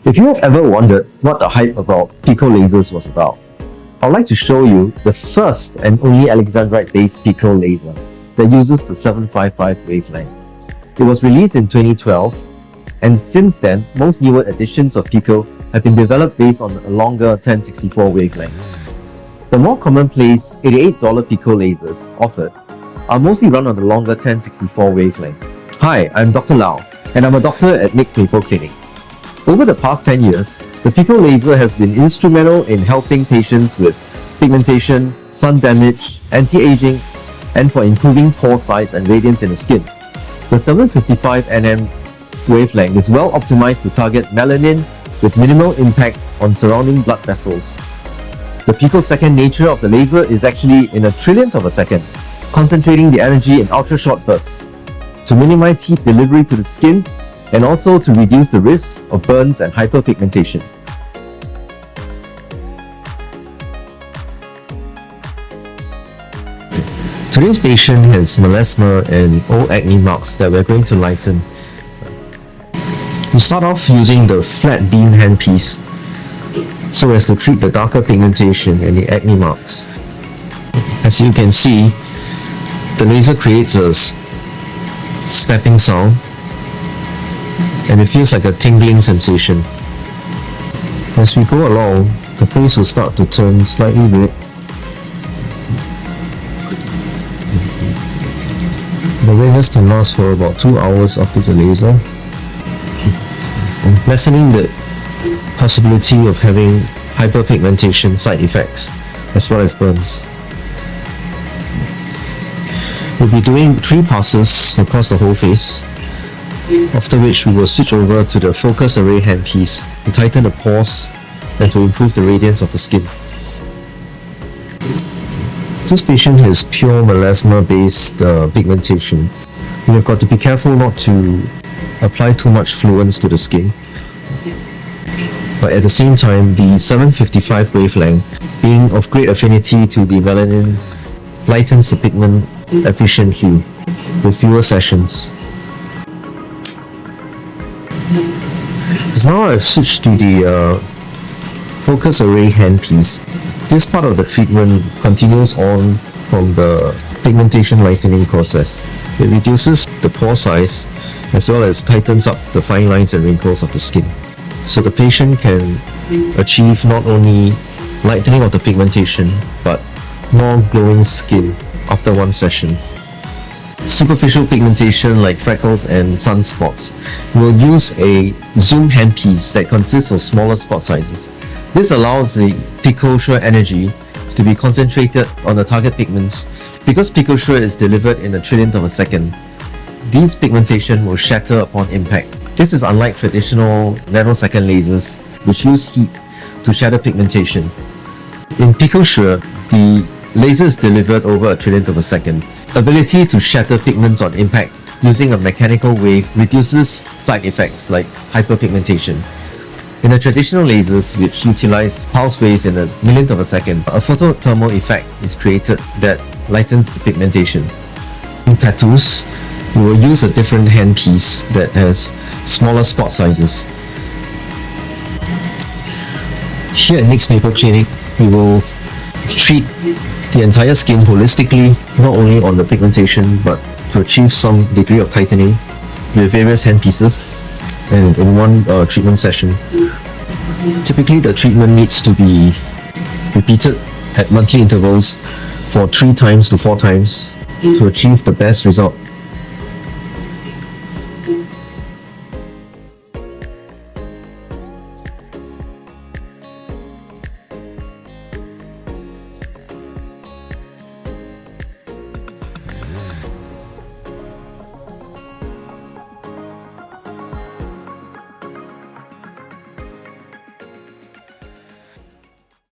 If you have ever wondered what the hype about pico lasers was about, I'd like to show you the first and only Alexandrite-based pico laser that uses the 755 wavelength. It was released in 2012, and since then, most newer editions of pico have been developed based on a longer 1064 wavelength. The more commonplace $88 pico lasers offered are mostly run on the longer 1064 wavelength. Hi, I'm Dr. Lau, and I'm a doctor at Mixed Maple Clinic. Over the past 10 years, the pico laser has been instrumental in helping patients with pigmentation, sun damage, anti-aging, and for improving pore size and radiance in the skin. The 755 nm wavelength is well optimized to target melanin with minimal impact on surrounding blood vessels. The picosecond nature of the laser is actually in a trillionth of a second, concentrating the energy in ultra-short bursts to minimize heat delivery to the skin and also to reduce the risk of burns and hyperpigmentation. Today's patient has melasma and old acne marks that we're going to lighten. We start off using the flat beam handpiece so as to treat the darker pigmentation and the acne marks. As you can see, the laser creates a snapping sound and it feels like a tingling sensation. As we go along, the face will start to turn slightly red. The redness can last for about 2 hours after the laser, lessening the possibility of having hyperpigmentation side effects as well as burns. We'll be doing 3 passes across the whole face, after which we will switch over to the focus array handpiece to tighten the pores and to improve the radiance of the skin. This patient has pure melasma-based pigmentation. We have got to be careful not to apply too much fluence to the skin. But at the same time, the 755 wavelength, being of great affinity to the melanin, lightens the pigment efficiently with fewer sessions. So now I've switched to the focus array handpiece. This part of the treatment continues on from the pigmentation lightening process. It reduces the pore size as well as tightens up the fine lines and wrinkles of the skin. So the patient can achieve not only lightening of the pigmentation but more glowing skin after one session. Superficial pigmentation like freckles and sunspots will use a zoom handpiece that consists of smaller spot sizes. This allows the PicoSure energy to be concentrated on the target pigments. Because PicoSure is delivered in a trillionth of a second, these pigmentation will shatter upon impact. This is unlike traditional nanosecond lasers, which use heat to shatter pigmentation. In PicoSure, the laser is delivered over a trillionth of a second. Ability to shatter pigments on impact using a mechanical wave reduces side effects like hyperpigmentation. In the traditional lasers, which utilize pulse waves in a millionth of a second, a photothermal effect is created that lightens the pigmentation. In tattoos, we will use a different handpiece that has smaller spot sizes. Here at Mixed Maple Clinic, we will treat the entire skin holistically, not only on the pigmentation but to achieve some degree of tightening with various handpieces and in one treatment session. Typically, the treatment needs to be repeated at monthly intervals for 3 times to 4 times to achieve the best result.